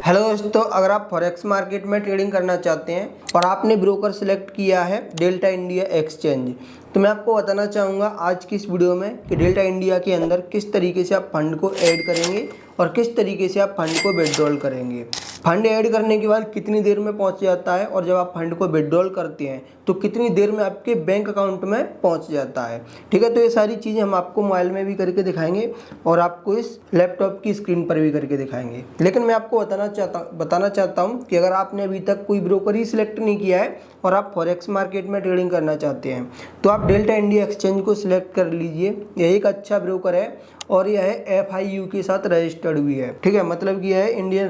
Hello दोस्तों, अगर आप फॉरेक्स मार्केट में ट्रेडिंग करना चाहते हैं और आपने ब्रोकर सिलेक्ट किया है डेल्टा इंडिया एक्सचेंज, तो मैं आपको बताना चाहूँगा आज की इस वीडियो में कि डेल्टा इंडिया के अंदर किस तरीके से आप फंड को ऐड करेंगे और किस तरीके से आप फंड को विड्रॉल करेंगे। फंड ऐड करने के बाद कितनी देर में पहुंच जाता है और जब आप फंड को विड्रॉल करते हैं तो कितनी देर में आपके बैंक अकाउंट में पहुंच जाता है। ठीक है, तो ये सारी चीज़ें हम आपको मोबाइल में भी करके दिखाएंगे और आपको इस लैपटॉप की स्क्रीन पर भी करके दिखाएंगे। लेकिन मैं आपको बताना चाहता हूँ कि अगर आपने अभी तक कोई ब्रोकर ही सिलेक्ट नहीं किया है और आप फॉरेक्स मार्केट में ट्रेडिंग करना चाहते हैं तो आप डेल्टा इंडिया एक्सचेंज को सिलेक्ट कर लीजिए। यह एक अच्छा ब्रोकर है और यह है FIU के साथ रजिस्टर्ड हुई है। ठीक है, मतलब कि यह इंडियन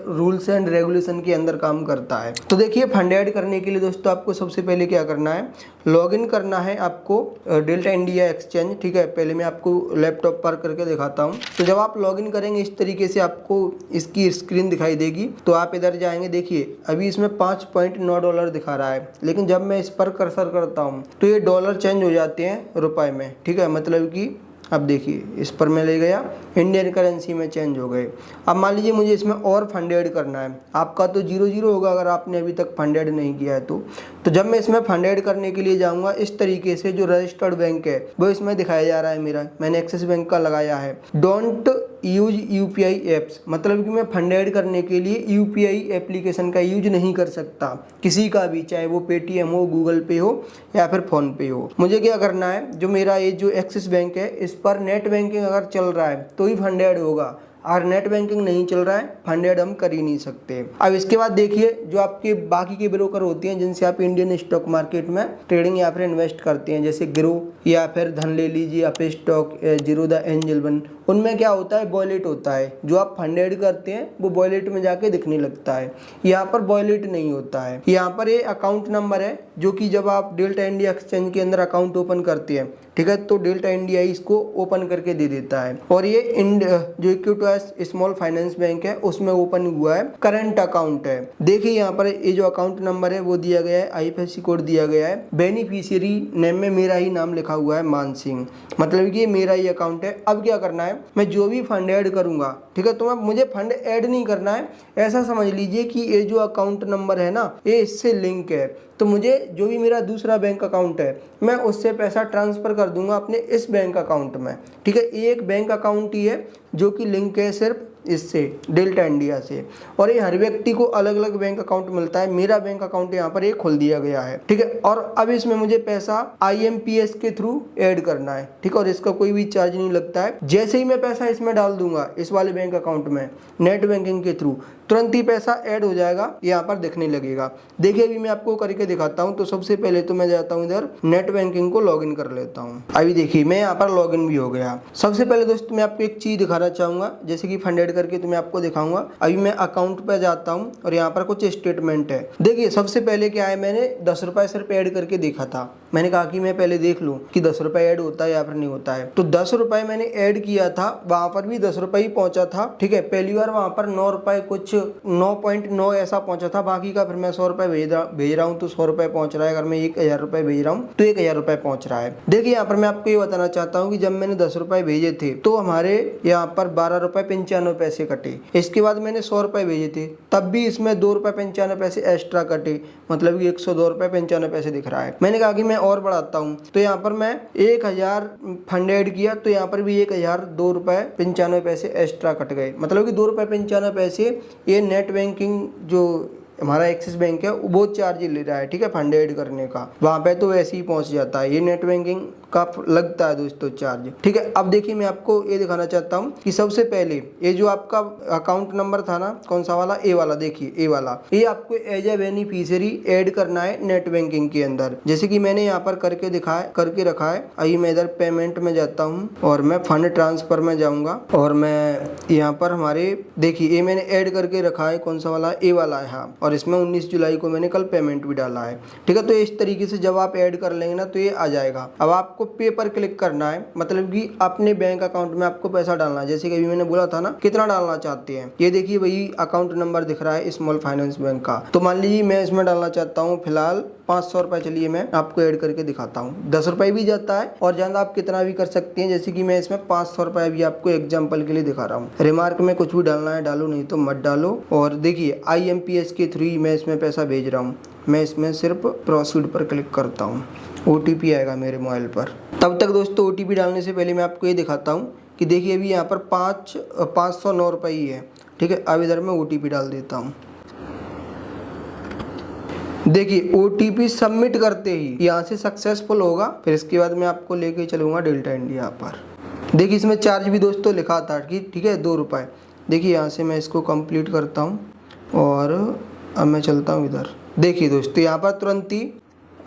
रूल्स एंड रेगुलेशन के अंदर काम करता है। तो देखिए, फंड ऐड करने के लिए दोस्तों आपको सबसे पहले क्या करना है, लॉगिन करना है आपको डेल्टा इंडिया एक्सचेंज। ठीक है, पहले मैं आपको लैपटॉप पर करके दिखाता हूँ। तो जब आप लॉगिन करेंगे इस तरीके से आपको इसकी स्क्रीन दिखाई देगी। तो आप इधर जाएंगे, देखिए अभी इसमें $5.9 दिखा रहा है, लेकिन जब मैं इस पर कर्सर करता हूँ तो ये डॉलर चेंज हो जाते हैं रुपए में। ठीक है, मतलब कि अब देखिए इस पर मैं ले गया, इंडियन करेंसी में चेंज हो गए। अब मान लीजिए मुझे इसमें और फंड ऐड करना है, आपका तो 0 होगा अगर आपने अभी तक फंड ऐड नहीं किया है तो जब मैं इसमें फंड ऐड करने के लिए जाऊंगा इस तरीके से जो रजिस्टर्ड बैंक है वो इसमें दिखाया जा रहा है। मैंने एक्सिस बैंक का लगाया है। डोंट यूज UPI एप्स, मतलब कि मैं फंड ऐड करने के लिए UPI एप्लीकेशन का यूज नहीं कर सकता, किसी का भी, चाहे वो पेटीएम हो, गूगल पे हो या फिर फोन पे हो। मुझे क्या करना है, जो मेरा ये जो एक्सिस बैंक है इस पर नेट बैंकिंग अगर चल रहा है तो ही फंड ऐड होगा, और नेट बैंकिंग नहीं चल रहा है फंड ऐड हम कर ही नहीं सकते। अब इसके बाद देखिए, जो आपके बाकी के ब्रोकर होते हैं जिनसे आप इंडियन स्टॉक मार्केट में ट्रेडिंग या फिर इन्वेस्ट करते हैं, जैसे ग्रो या फिर धन ले लीजिए, up stock, Zerodha, angel one, उनमें क्या होता है, वॉलेट होता है। जो आप फंड ऐड करते हैं वो वॉलेट में जाके दिखने लगता है। यहाँ पर वॉलेट नहीं होता है, यहाँ पर ये अकाउंट नंबर है जो कि जब आप डेल्टा इंडिया एक्सचेंज के अंदर अकाउंट ओपन करते हैं, ठीक है, तो डेल्टा इंडिया इसको ओपन करके दे देता है। और ये जो इक्विटी स्मॉल फाइनेंस बैंक है उसमें ओपन हुआ है, करंट अकाउंट है। देखिए यहाँ पर ये जो अकाउंट नंबर है वो दिया गया है, IFSC कोड दिया गया है, बेनिफिशियरी नेम में मेरा ही नाम लिखा हुआ है, मान सिंह, मतलब कि ये मेरा ही अकाउंट है। अब क्या करना है, मैं जो भी फंड ऐड करूंगा, ठीक है, तो अब मुझे फंड ऐड नहीं करना है, ऐसा समझ लीजिए कि ये जो अकाउंट नंबर है ना ये इससे लिंक है। तो मुझे जो भी मेरा दूसरा बैंक अकाउंट है मैं उससे पैसा ट्रांसफ़र कर दूंगा अपने इस बैंक अकाउंट में। ठीक है, एक बैंक अकाउंट ही है जो कि लिंक है सिर्फ इससे, डेल्टा इंडिया से, और ये हर व्यक्ति को अलग अलग बैंक अकाउंट मिलता है। मेरा बैंक अकाउंट यहाँ पर एक खोल दिया गया है। ठीक है, और अब इसमें मुझे पैसा IMPS के थ्रू ऐड करना है। ठीक है, और इसका कोई भी चार्ज नहीं लगता है। जैसे ही मैं पैसा इसमें डाल दूंगा इस वाले बैंक अकाउंट में नेट बैंकिंग के थ्रू, तुरंत ही पैसा ऐड हो जाएगा, यहाँ पर दिखने लगेगा। देखिए अभी मैं आपको करके दिखाता हूँ। तो सबसे पहले तो मैं जाता हूँ इधर नेट बैंकिंग को लॉगिन कर लेता हूँ। अभी देखिए मैं यहाँ पर लॉगिन भी हो गया। सबसे पहले दोस्तों मैं आपको एक चीज दिखाना चाहूंगा, जैसे कि फंड ऐड करके तो मैं आपको दिखाऊंगा। अभी मैं अकाउंट पे जाता हूँ और यहाँ पर कुछ स्टेटमेंट है। देखिए सबसे पहले क्या है, मैंने 10 रुपए सिर्फ ऐड करके देखा था। मैंने कहा कि मैं पहले देख लूँ कि 10 रुपए ऐड होता है या फिर नहीं होता है। तो 10 रुपए मैंने ऐड किया था, वहां पर भी 10 रुपए ही पहुंचा था। ठीक है, पहली बार वहां पर 9 रुपए कुछ 9.9 ऐसा पहुंचा था, बाकी का फिर मैं 100 रुपए भेज रहा हूँ तो 100 रुपए पहुंच रहा है। अगर मैं 1000 रुपए भेज रहा हूँ तो 1000 रुपए पहुंच रहा है। देखिए यहाँ पर मैं आपको ये बताना चाहता हूँ कि जब मैंने 10 रुपए भेजे थे तो हमारे यहाँ पर 12 रुपए 95 पैसे कटे। इसके बाद मैंने 100 रुपए भेजे थे, तब भी इसमें 2 रुपए 95 पैसे एक्स्ट्रा कटे, मतलब कि 102 रुपए 95 पैसे दिख रहा है। मैंने कहा कि मैं और बढ़ाता हूँ, तो यहाँ पर मैं 1000 फंड ऐड किया तो यहाँ पर भी 1002 रुपए 95 पैसे एक्स्ट्रा कट गए, मतलब कि 2 रुपए 95 पैसे ये नेट बैंकिंग जो हमारा एक्सिस बैंक है वो चार्ज ले रहा है। ठीक है, फंड ऐड करने का वहां पे तो वैसे ही पहुंच जाता है, ये नेट बैंकिंग का लगता है दोस्तों चार्ज। ठीक है, अब देखिए मैं आपको ये दिखाना चाहता हूँ कि सबसे पहले ये जो आपका अकाउंट नंबर था ना, कौन सा वाला, ए वाला, देखिए ए वाला, ये आपको एज ए बेनिफिशियरी ऐड करना है नेट बैंकिंग के अंदर। जैसे कि मैंने यहाँ पर करके रखा है। अभी मैं इधर पेमेंट में जाता हूँ और मैं फंड ट्रांसफर में जाऊंगा और मैं यहाँ पर हमारे देखिए ये मैंने ऐड करके रखा है, कौन सा वाला, ए वाला है, हाँ, और इसमें 19 जुलाई को मैंने कल पेमेंट भी डाला है। ठीक है, तो इस तरीके से जब आप ऐड कर लेंगे ना तो ये आ जाएगा। अब आप आपको पे पर क्लिक करना है, मतलब कि अपने बैंक अकाउंट में आपको पैसा डालना है। जैसे कि अभी मैंने बोला था ना कितना डालना चाहते हैं, ये देखिए वही अकाउंट नंबर दिख रहा है स्मॉल फाइनेंस बैंक का। तो मान लीजिए मैं इसमें डालना चाहता हूँ फिलहाल 500 रुपये। चलिए मैं आपको ऐड करके दिखाता हूँ। 10 रुपये भी जाता है और ज़्यादा आप कितना भी कर सकते हैं। जैसे कि मैं इसमें 500 रुपये भी आपको एग्जाम्पल के लिए दिखा रहा हूँ। रिमार्क में कुछ भी डालना है डालो, नहीं तो मत डालो। और देखिए IMPS के थ्रू मैं इसमें पैसा भेज रहा हूँ। मैं इसमें सिर्फ प्रोसीड पर क्लिक करता हूँ, OTP आएगा मेरे मोबाइल पर। तब तक दोस्तों OTP डालने से पहले मैं आपको ये दिखाता हूँ कि देखिए अभी यहाँ पर 509 रुपये ही है, ठीक है। अब इधर मैं OTP डाल देता हूँ। देखिए OTP सबमिट करते ही यहाँ से सक्सेसफुल होगा। फिर इसके बाद मैं आपको लेके चलूँगा डेल्टा इंडिया पर। देखिए इसमें चार्ज भी दोस्तों लिखा था कि ठीक है 2 रुपये। देखिए यहाँ से मैं इसको कंप्लीट करता हूँ और अब मैं चलता हूँ इधर। देखिए दोस्तों यहाँ पर तुरंत ही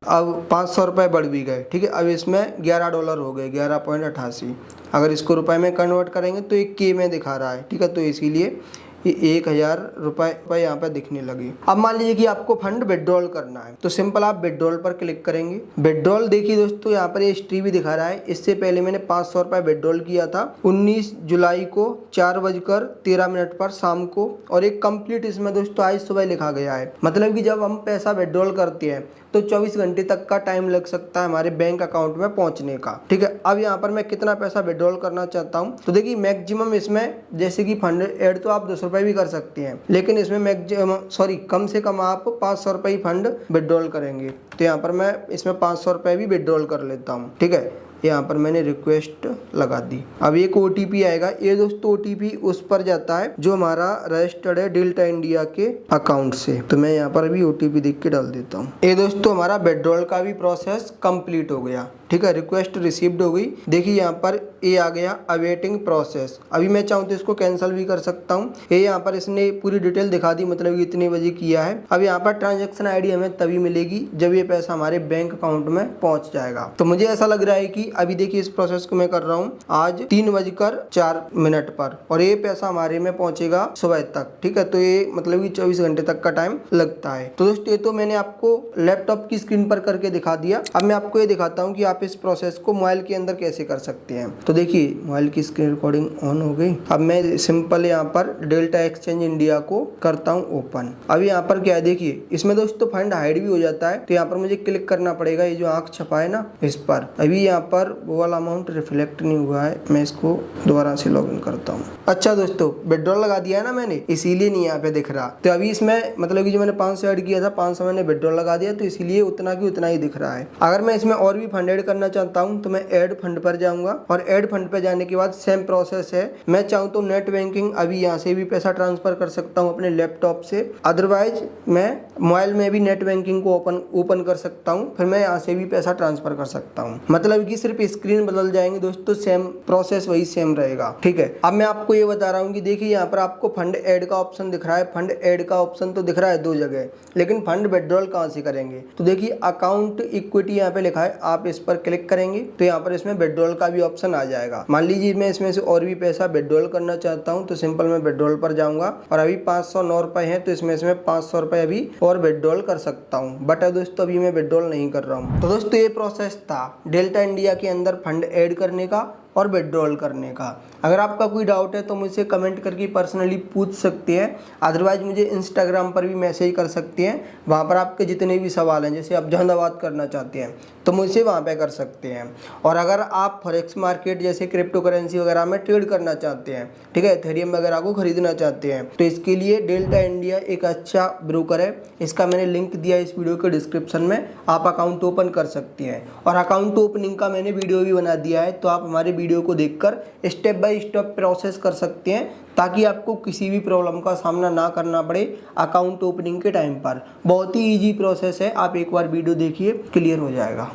अब 500 रुपये बढ़ भी गए, ठीक है। अब इसमें $11 हो गए, 11.88। अगर इसको रुपए में कन्वर्ट करेंगे तो एक के में दिखा रहा है, ठीक है। तो इसीलिए ये 1000 रुपये यहाँ पर दिखने लगे। अब मान लीजिए कि आपको फंड विड्रॉल करना है, तो सिंपल आप विड्रॉल पर क्लिक करेंगे। विड्रॉल देखिए दोस्तों यहाँ पर ये हिस्ट्री भी दिखा रहा है। इससे पहले मैंने 500 रुपये विड्रॉल किया था 19 जुलाई को 4:13 पर शाम को, और एक कंप्लीट इसमें दोस्तों आज सुबह लिखा गया है। मतलब कि जब हम पैसा विड्रॉल करते हैं तो 24 घंटे तक का टाइम लग सकता है हमारे बैंक अकाउंट में पहुंचने का, ठीक है। अब यहाँ पर मैं कितना पैसा विड्रॉल करना चाहता हूँ, तो देखिए मैक्सिमम इसमें जैसे कि फंड ऐड तो आप 10 रुपये भी कर सकते हैं, लेकिन इसमें कम से कम आप 500 रुपये ही फंड विड्रॉल करेंगे। तो यहाँ पर मैं इसमें 500 रुपये भी विड्रॉल कर लेता हूँ, ठीक है। यहाँ पर मैंने रिक्वेस्ट लगा दी। अब एक OTP आएगा। ये दोस्तों OTP उस पर जाता है जो हमारा रजिस्टर्ड है डेल्टा इंडिया के अकाउंट से। तो मैं यहाँ पर भी OTP देख के डाल देता हूँ। ये दोस्तों हमारा विड्रॉल का भी प्रोसेस कंप्लीट हो गया, ठीक है। रिक्वेस्ट रिसीव्ड हो गई। देखिए यहाँ पर ये आ गया अवेटिंग प्रोसेस। अभी मैं चाहूँ तो इसको कैंसिल भी कर सकता हूँ। ये यहाँ पर इसने पूरी डिटेल दिखा दी, मतलब कि इतने बजे किया है। अब यहाँ पर ट्रांजैक्शन ID हमें तभी मिलेगी जब ये पैसा हमारे बैंक अकाउंट में पहुँच जाएगा। तो मुझे ऐसा लग रहा है कि अभी देखिए इस प्रोसेस को मैं कर रहा हूँ आज 3:04 पर, और ये पैसा हमारे में पहुँचेगा सुबह तक, ठीक है। तो ये मतलब कि 24 घंटे तक का टाइम लगता है। तो दोस्तों ये तो मैंने आपको लैपटॉप की स्क्रीन पर करके दिखा दिया। अब मैं आपको ये दिखाता हूँ कि आप इस प्रोसेस को मोबाइल के अंदर कैसे कर सकते हैं। तो देखिए मोबाइल की स्क्रीन रिकॉर्डिंग ऑन हो गई। अब मैं सिंपल यहाँ पर डेल्टा एक्सचेंज इंडिया को करता हूँ ओपन। अब यहाँ पर क्या है देखिए, इसमें दोस्तों फंड हाइड भी हो जाता है। तो यहाँ पर मुझे क्लिक करना पड़ेगा, ये जो आंख छपा है ना इस पर। अभी यहाँ पर वो वाला अमाउंट रिफ्लेक्ट नहीं हुआ है, मैं इसको दोबारा से लॉगिन करता हूँ। अच्छा दोस्तों विड्रॉल लगा दिया है ना मैंने, इसीलिए नहीं यहाँ पे दिख रहा। तो अभी इसमें मतलब कि जो मैंने 500 ऐड किया था 500 मैंने विड्रॉल लगा दिया, तो इसीलिए उतना की उतना ही दिख रहा है। अगर मैं इसमें और भी फंड ऐड करना चाहता हूँ तो मैं ऐड फंड पर जाऊंगा, और ऐड फंड पर जाने के बाद सेम प्रोसेस है। मैं चाहूँ तो नेट बैंकिंग अभी यहाँ से भी पैसा ट्रांसफर कर सकता हूँ अपने लैपटॉप से, अदरवाइज मैं मोबाइल में भी नेट बैंकिंग को ओपन कर सकता हूँ, फिर मैं यहाँ से भी पैसा ट्रांसफर कर सकता हूँ। मतलब कि सिर्फ स्क्रीन बदल जाएंगे दोस्तों, सेम प्रोसेस वही सेम रहेगा, ठीक है। अब मैं आपको ये बता रहा हूँ कि देखिए यहाँ पर आपको फंड ऐड का ऑप्शन दिख रहा है। फंड ऐड का ऑप्शन तो दिख रहा है 2 जगह, लेकिन फंड विड्रॉल कहाँ से करेंगे। तो देखिए अकाउंट इक्विटी यहाँ पे लिखा है, आप इस पर क्लिक करेंगे तो यहाँ पर इसमें विड्रॉल का भी ऑप्शन आ जाएगा। मान लीजिए मैं इसमें से और भी पैसा विड्रॉल करना चाहता हूँ, तो सिंपल मैं विड्रॉल पर जाऊंगा, और अभी 509 रुपये है तो इसमें से मैं 500 रुपये अभी और विड्रॉल कर सकता हूँ। बट दोस्तों अभी मैं विड्रॉल नहीं कर रहा हूँ। तो दोस्तों ये प्रोसेस था डेल्टा इंडिया के अंदर फंड ऐड करने का और विड्रॉल करने का। अगर आपका कोई डाउट है तो मुझसे कमेंट करके पर्सनली पूछ सकते हैं, अदरवाइज मुझे इंस्टाग्राम पर भी मैसेज कर सकते हैं। वहाँ पर आपके जितने भी सवाल हैं, जैसे आप जहानाबाद करना चाहते हैं तो मुझसे वहाँ पे कर सकते हैं। और अगर आप फॉरेक्स मार्केट जैसे क्रिप्टो करेंसी वगैरह में ट्रेड करना चाहते हैं, ठीक है, एथेरियम वगैरह को खरीदना चाहते हैं, तो इसके लिए डेल्टा इंडिया एक अच्छा ब्रोकर है। इसका मैंने लिंक दिया इस वीडियो के डिस्क्रिप्शन में, आप अकाउंट ओपन कर सकते हैं। और अकाउंट ओपनिंग का मैंने वीडियो भी बना दिया है, तो आप हमारे वीडियो को देखकर स्टेप बाय स्टेप प्रोसेस कर सकते हैं, ताकि आपको किसी भी प्रॉब्लम का सामना ना करना पड़े अकाउंट ओपनिंग के टाइम पर। बहुत ही इजी प्रोसेस है, आप एक बार वीडियो देखिए, क्लियर हो जाएगा।